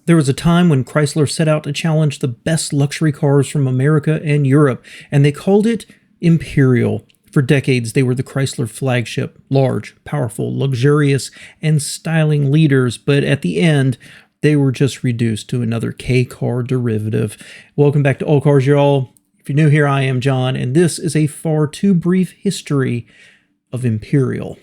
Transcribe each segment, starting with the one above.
There was a time when Chrysler set out to challenge the best luxury cars from America and Europe, and they called it Imperial. For decades, they were the Chrysler flagship, large, powerful, luxurious, and styling leaders, but at the end, they were just reduced to another K-car derivative. Welcome back to All Cars, y'all. If you're new here, I am John, and this is a far too brief history of Imperial.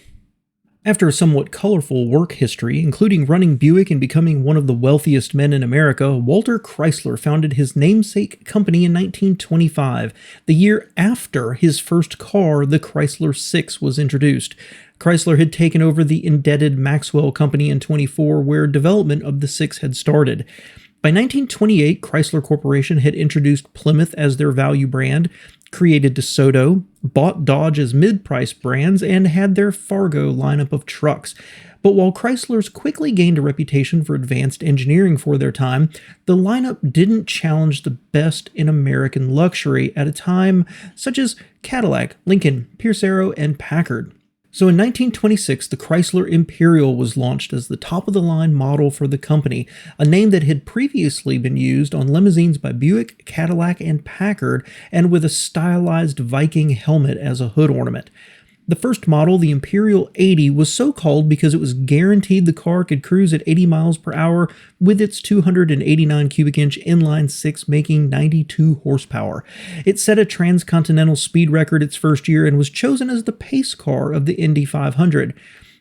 After a somewhat colorful work history, including running Buick and becoming one of the wealthiest men in America, Walter Chrysler founded his namesake company in 1925, the year after his first car, the Chrysler 6, was introduced. Chrysler had taken over the indebted Maxwell Company in 24, where development of the 6 had started. By 1928, Chrysler Corporation had introduced Plymouth as their value brand, created DeSoto, bought Dodge as mid-price brands, and had their Fargo lineup of trucks. But while Chrysler's quickly gained a reputation for advanced engineering for their time, the lineup didn't challenge the best in American luxury at a time such as Cadillac, Lincoln, Pierce Arrow, and Packard. So in 1926, the Chrysler Imperial was launched as the top-of-the-line model for the company, a name that had previously been used on limousines by Buick, Cadillac, and Packard, and with a stylized Viking helmet as a hood ornament. The first model, the Imperial 80, was so called because it was guaranteed the car could cruise at 80 miles per hour with its 289 cubic inch inline 6 making 92 horsepower. It set a transcontinental speed record its first year and was chosen as the pace car of the Indy 500.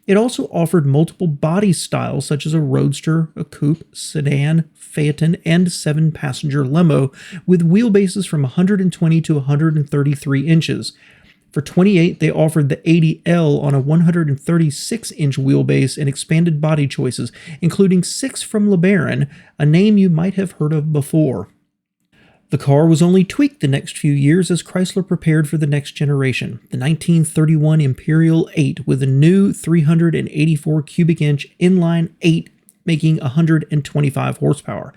It also offered multiple body styles such as a roadster, a coupe, sedan, phaeton, and 7-passenger limo with wheelbases from 120 to 133 inches. For 28, they offered the 80L on a 136-inch wheelbase and expanded body choices, including 6 from LeBaron, a name you might have heard of before. The car was only tweaked the next few years as Chrysler prepared for the next generation, the 1931 Imperial 8 with a new 384 cubic inch inline 8 making 125 horsepower.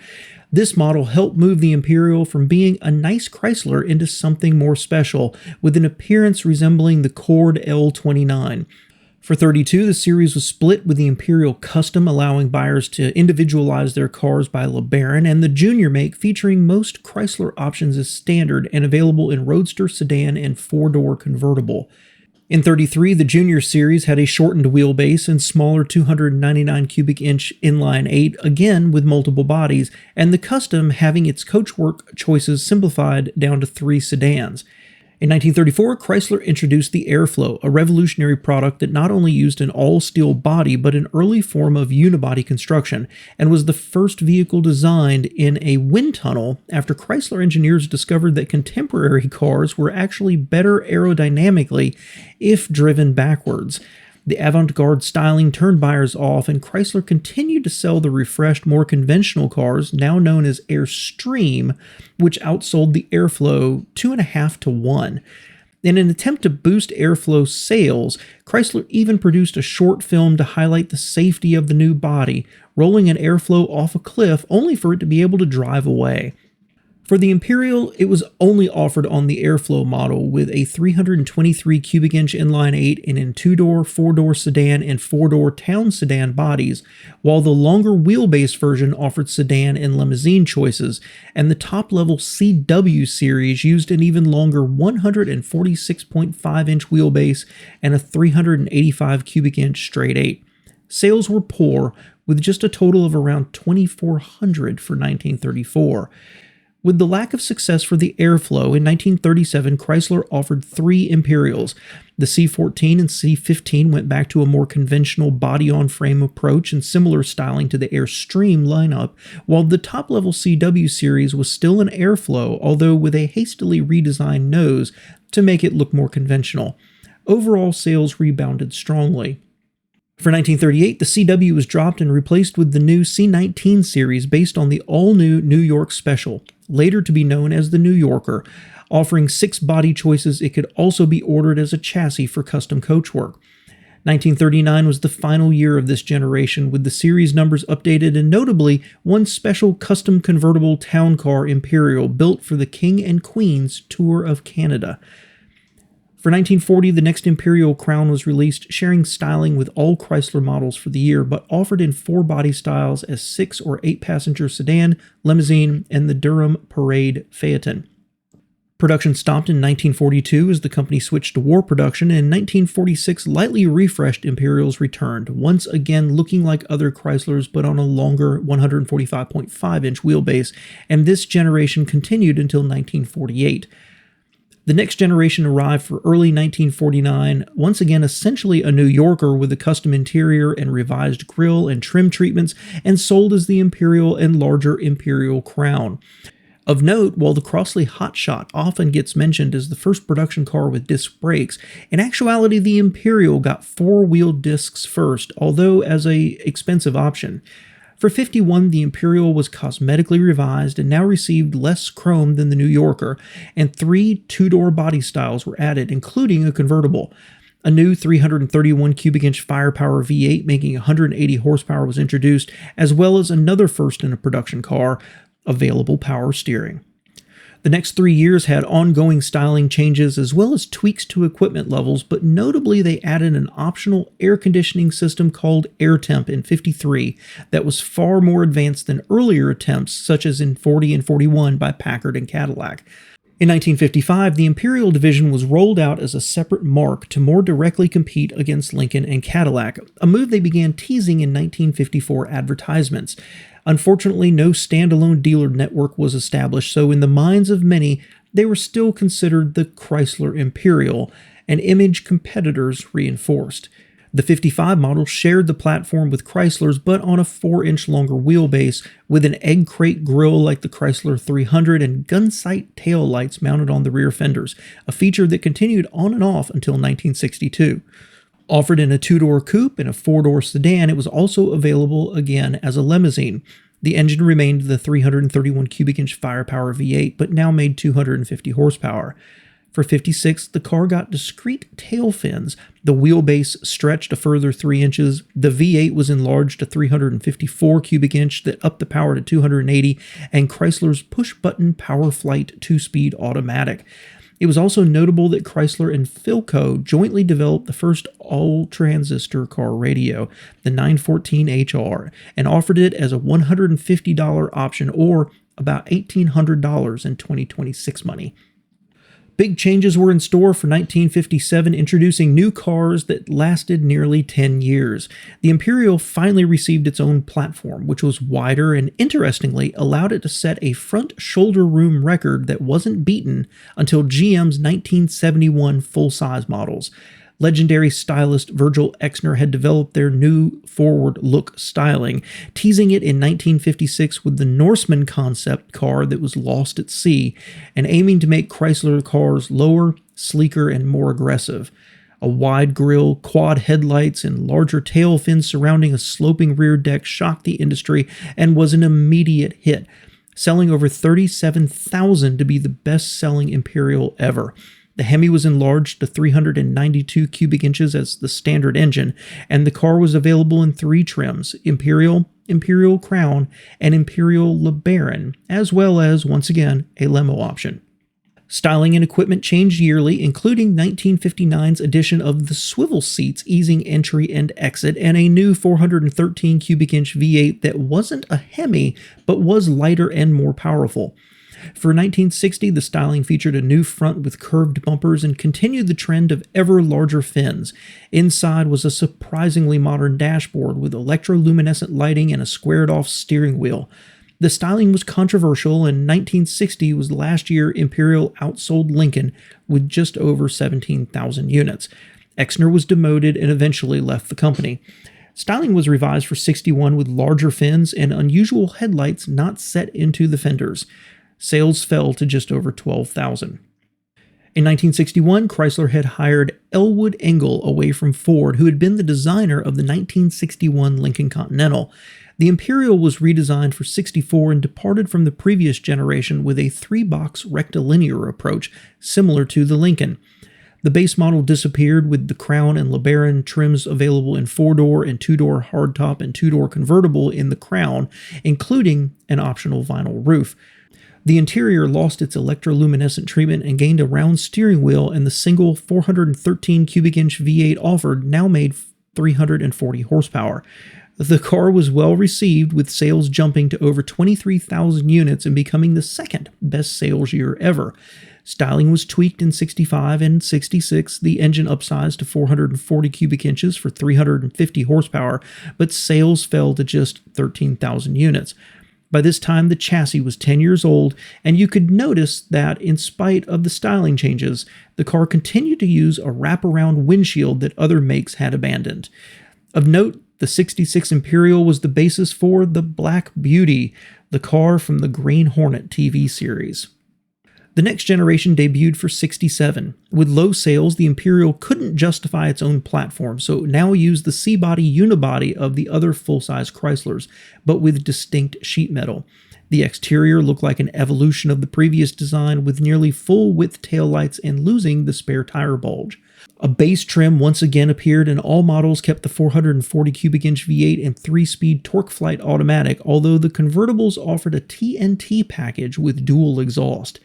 This model helped move the Imperial from being a nice Chrysler into something more special, with an appearance resembling the Cord L29. For 32, the series was split with the Imperial Custom, allowing buyers to individualize their cars by LeBaron, and the Junior make featuring most Chrysler options as standard and available in roadster, sedan, and 4-door convertible. In 33, the Junior series had a shortened wheelbase and smaller 299 cubic inch inline 8, again with multiple bodies, and the Custom having its coachwork choices simplified down to 3 sedans. In 1934, Chrysler introduced the Airflow, a revolutionary product that not only used an all-steel body but an early form of unibody construction, and was the first vehicle designed in a wind tunnel after Chrysler engineers discovered that contemporary cars were actually better aerodynamically if driven backwards. The avant-garde styling turned buyers off, and Chrysler continued to sell the refreshed, more conventional cars, now known as Airstream, which outsold the Airflow 2.5 to 1. In an attempt to boost Airflow sales, Chrysler even produced a short film to highlight the safety of the new body, rolling an Airflow off a cliff only for it to be able to drive away. For the Imperial, it was only offered on the Airflow model with a 323 cubic inch inline 8 in 2-door, 4-door sedan, and 4-door town sedan bodies, while the longer wheelbase version offered sedan and limousine choices, and the top-level CW series used an even longer 146.5 inch wheelbase and a 385 cubic inch straight 8. Sales were poor, with just a total of around 2,400 for 1934. With the lack of success for the Airflow, in 1937, Chrysler offered 3 Imperials. The C14 and C15 went back to a more conventional body-on-frame approach and similar styling to the Airstream lineup, while the top-level CW series was still an Airflow, although with a hastily redesigned nose to make it look more conventional. Overall sales rebounded strongly. For 1938, the CW was dropped and replaced with the new C19 series based on the all-new New York Special, later to be known as the New Yorker. Offering 6 body choices, it could also be ordered as a chassis for custom coachwork. 1939 was the final year of this generation, with the series numbers updated and notably one special custom convertible town car Imperial built for the King and Queen's Tour of Canada. For For 1940, the next Imperial Crown was released, sharing styling with all Chrysler models for the year, but offered in 4 body styles as 6 or 8 passenger sedan, limousine, and the Durham Parade Phaeton. Production stopped in 1942 as the company switched to war production, and in 1946 lightly refreshed Imperials returned, once again looking like other Chryslers but on a longer 145.5-inch wheelbase, and this generation continued until 1948. The next generation arrived for early 1949, once again essentially a New Yorker with a custom interior and revised grille and trim treatments, and sold as the Imperial and larger Imperial Crown. Of note, while the Crossley Hotshot often gets mentioned as the first production car with disc brakes, in actuality the Imperial got 4-wheel discs first, although as an expensive option. For 51, the Imperial was cosmetically revised and now received less chrome than the New Yorker, and 3 two-door body styles were added, including a convertible. A new 331 cubic inch firepower V8 making 180 horsepower was introduced, as well as another first in a production car, available power steering. The next 3 years had ongoing styling changes as well as tweaks to equipment levels, but notably they added an optional air conditioning system called AirTemp in 53 that was far more advanced than earlier attempts such as in 40 and 41 by Packard and Cadillac. In 1955, the Imperial division was rolled out as a separate marque to more directly compete against Lincoln and Cadillac, a move they began teasing in 1954 advertisements. Unfortunately, no standalone dealer network was established, so in the minds of many, they were still considered the Chrysler Imperial, an image competitors reinforced. The 55 model shared the platform with Chrysler's, but on a 4-inch longer wheelbase, with an egg crate grille like the Chrysler 300 and gun-sight tail lights mounted on the rear fenders, a feature that continued on and off until 1962. Offered in a 2-door coupe and a 4-door sedan, it was also available again as a limousine. The engine remained the 331 cubic inch firepower V8, but now made 250 horsepower. For 56, the car got discrete tail fins, the wheelbase stretched a further 3 inches, the V8 was enlarged to 354 cubic inch that upped the power to 280, and Chrysler's push-button PowerFlight 2-speed automatic. It was also notable that Chrysler and Philco jointly developed the first all-transistor car radio, the 914HR, and offered it as a $150 option, or about $1,800 in 2026 money. Big changes were in store for 1957, introducing new cars that lasted nearly 10 years. The Imperial finally received its own platform, which was wider and, interestingly, allowed it to set a front shoulder room record that wasn't beaten until GM's 1971 full-size models. Legendary stylist Virgil Exner had developed their new forward-look styling, teasing it in 1956 with the Norseman concept car that was lost at sea, and aiming to make Chrysler cars lower, sleeker, and more aggressive. A wide grille, quad headlights, and larger tail fins surrounding a sloping rear deck shocked the industry and was an immediate hit, selling over 37,000 to be the best-selling Imperial ever. The Hemi was enlarged to 392 cubic inches as the standard engine, and the car was available in 3 trims: Imperial, Imperial Crown, and Imperial LeBaron, as well as, once again, a limo option. Styling and equipment changed yearly, including 1959's addition of the swivel seats easing entry and exit, and a new 413 cubic inch V8 that wasn't a Hemi, but was lighter and more powerful. For 1960, the styling featured a new front with curved bumpers and continued the trend of ever larger fins. Inside was a surprisingly modern dashboard with electroluminescent lighting and a squared-off steering wheel. The styling was controversial, and 1960 was the last year Imperial outsold Lincoln with just over 17,000 units. Exner was demoted and eventually left the company. Styling was revised for 61 with larger fins and unusual headlights not set into the fenders. Sales fell to just over 12,000. In 1961, Chrysler had hired Elwood Engel away from Ford, who had been the designer of the 1961 Lincoln Continental. The Imperial was redesigned for 64 and departed from the previous generation with a 3-box rectilinear approach, similar to the Lincoln. The base model disappeared with the Crown and LeBaron trims available in 4-door and 2-door hardtop and 2-door convertible in the Crown, including an optional vinyl roof. The interior lost its electroluminescent treatment and gained a round steering wheel, and the single 413 cubic inch V8 offered now made 340 horsepower. The car was well received, with sales jumping to over 23,000 units and becoming the second best sales year ever. Styling was tweaked in 65 and 66, the engine upsized to 440 cubic inches for 350 horsepower, but sales fell to just 13,000 units. By this time, the chassis was 10 years old, and you could notice that in spite of the styling changes, the car continued to use a wraparound windshield that other makes had abandoned. Of note, the 66 Imperial was the basis for the Black Beauty, the car from the Green Hornet TV series. The next generation debuted for 67. With low sales, the Imperial couldn't justify its own platform, so it now used the C-body unibody of the other full-size Chryslers, but with distinct sheet metal. The exterior looked like an evolution of the previous design, with nearly full-width taillights and losing the spare tire bulge. A base trim once again appeared, and all models kept the 440 cubic inch V8 and 3-speed TorqueFlite automatic, although the convertibles offered a TNT package with dual exhaust.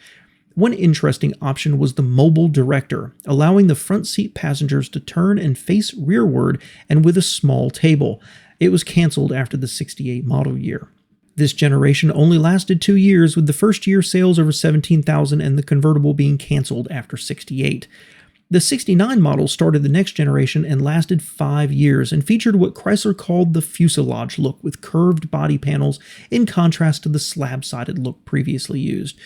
One interesting option was the mobile director, allowing the front seat passengers to turn and face rearward and with a small table. It was canceled after the 68 model year. This generation only lasted 2 years, with the first year sales over 17,000 and the convertible being canceled after 68. The 69 model started the next generation and lasted 5 years and featured what Chrysler called the Fuselage look, with curved body panels in contrast to the slab-sided look previously used.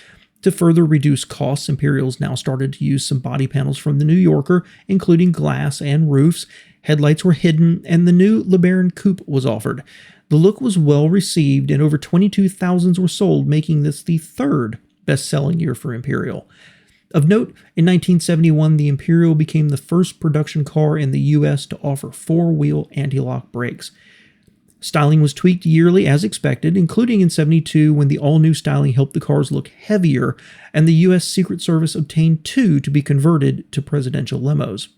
To further reduce costs, Imperials now started to use some body panels from the New Yorker, including glass and roofs. Headlights were hidden, and the new LeBaron Coupe was offered. The look was well received, and over 22,000 were sold, making this the third best-selling year for Imperial. Of note, in 1971, the Imperial became the first production car in the U.S. to offer 4-wheel anti-lock brakes. Styling was tweaked yearly as expected, including in 72 when the all-new styling helped the cars look heavier, and the U.S. Secret Service obtained 2 to be converted to presidential limos.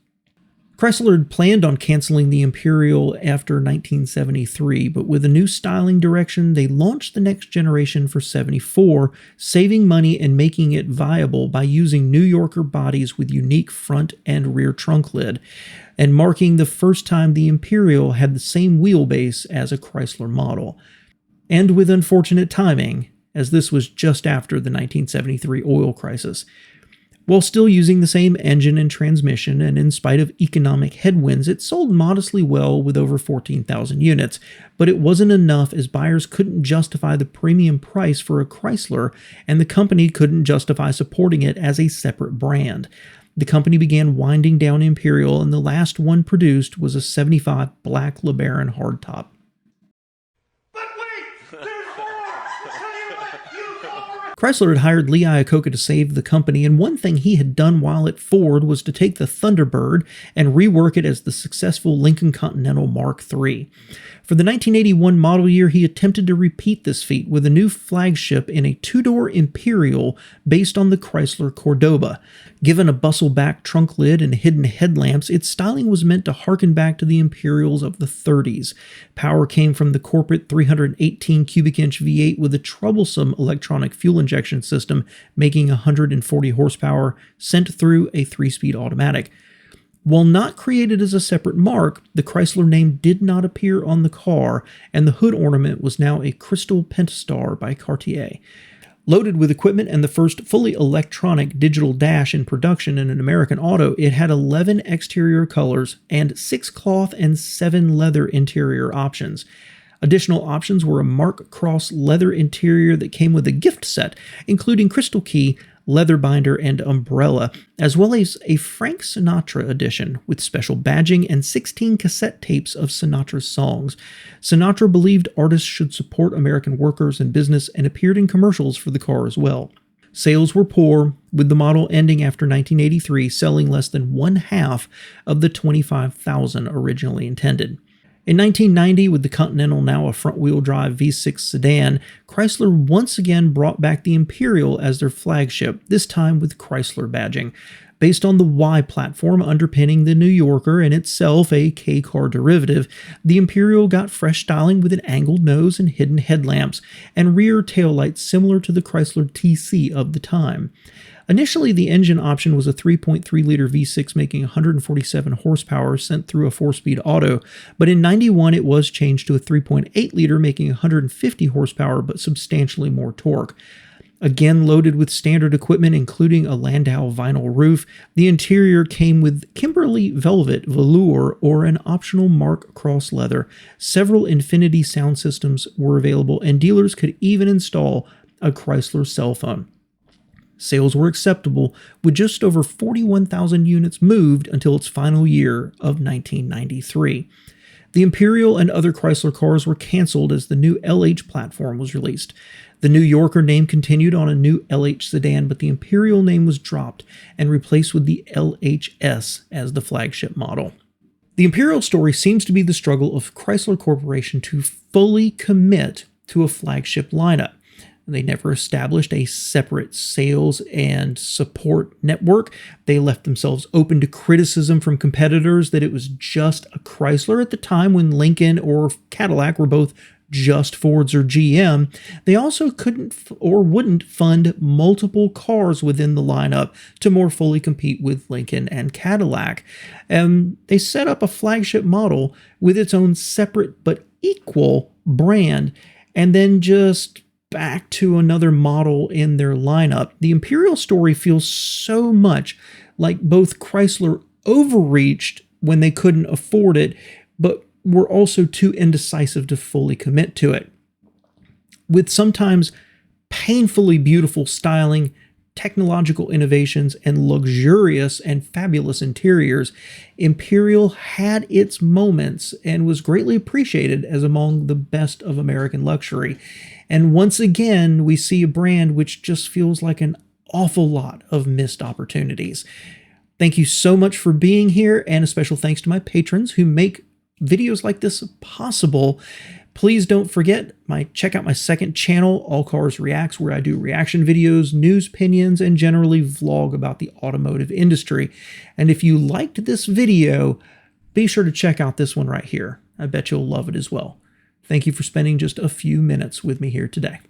Chrysler had planned on canceling the Imperial after 1973, but with a new styling direction, they launched the next generation for 74, saving money and making it viable by using New Yorker bodies with unique front and rear trunk lid, and marking the first time the Imperial had the same wheelbase as a Chrysler model. And with unfortunate timing, as this was just after the 1973 oil crisis. While still using the same engine and transmission, and in spite of economic headwinds, it sold modestly well with over 14,000 units, but it wasn't enough, as buyers couldn't justify the premium price for a Chrysler, and the company couldn't justify supporting it as a separate brand. The company began winding down Imperial, and the last one produced was a 75 black LeBaron hardtop. Chrysler had hired Lee Iacocca to save the company, and one thing he had done while at Ford was to take the Thunderbird and rework it as the successful Lincoln Continental Mark III. For the 1981 model year, he attempted to repeat this feat with a new flagship in a 2-door Imperial based on the Chrysler Cordoba. Given a bustle-back trunk lid and hidden headlamps, its styling was meant to harken back to the Imperials of the 30s. Power came from the corporate 318 cubic inch V8 with a troublesome electronic fuel injection system, making 140 horsepower, sent through a 3-speed automatic. While not created as a separate mark, the Chrysler name did not appear on the car, and the hood ornament was now a crystal pentastar by Cartier. Loaded with equipment and the first fully electronic digital dash in production in an American auto, it had 11 exterior colors and 6 cloth and 7 leather interior options. Additional options were a Mark Cross leather interior that came with a gift set, including crystal key, leather binder, and umbrella, as well as a Frank Sinatra edition with special badging and 16 cassette tapes of Sinatra's songs. Sinatra believed artists should support American workers and business and appeared in commercials for the car as well. Sales were poor, with the model ending after 1983 selling less than 1/2 of the 25,000 originally intended. In 1990, with the Continental now a front-wheel drive V6 sedan, Chrysler once again brought back the Imperial as their flagship, this time with Chrysler badging. Based on the Y platform underpinning the New Yorker and itself a K-car derivative, the Imperial got fresh styling with an angled nose and hidden headlamps, and rear taillights similar to the Chrysler TC of the time. Initially, the engine option was a 3.3-liter V6 making 147 horsepower sent through a 4-speed auto, but in 91 it was changed to a 3.8-liter making 150 horsepower but substantially more torque. Again loaded with standard equipment including a Landau vinyl roof, the interior came with Kimberly velvet, velour, or an optional Mark cross leather. Several Infinity sound systems were available, and dealers could even install a Chrysler cell phone. Sales were acceptable, with just over 41,000 units moved until its final year of 1993. The Imperial and other Chrysler cars were canceled as the new LH platform was released. The New Yorker name continued on a new LH sedan, but the Imperial name was dropped and replaced with the LHS as the flagship model. The Imperial story seems to be the struggle of Chrysler Corporation to fully commit to a flagship lineup. They never established a separate sales and support network. They left themselves open to criticism from competitors that it was just a Chrysler at the time when Lincoln or Cadillac were both just Fords or GM. They also couldn't or wouldn't fund multiple cars within the lineup to more fully compete with Lincoln and Cadillac. They set up a flagship model with its own separate but equal brand, and then just back to another model in their lineup. The Imperial story feels so much like both Chrysler overreached when they couldn't afford it, but were also too indecisive to fully commit to it. With sometimes painfully beautiful styling, technological innovations, and luxurious and fabulous interiors, Imperial had its moments and was greatly appreciated as among the best of American luxury. And once again, we see a brand which just feels like an awful lot of missed opportunities. Thank you so much for being here, and a special thanks to my patrons who make videos like this possible. Please don't forget, check out my second channel, All Cars Reacts, where I do reaction videos, news opinions, and generally vlog about the automotive industry. And if you liked this video, be sure to check out this one right here. I bet you'll love it as well. Thank you for spending just a few minutes with me here today.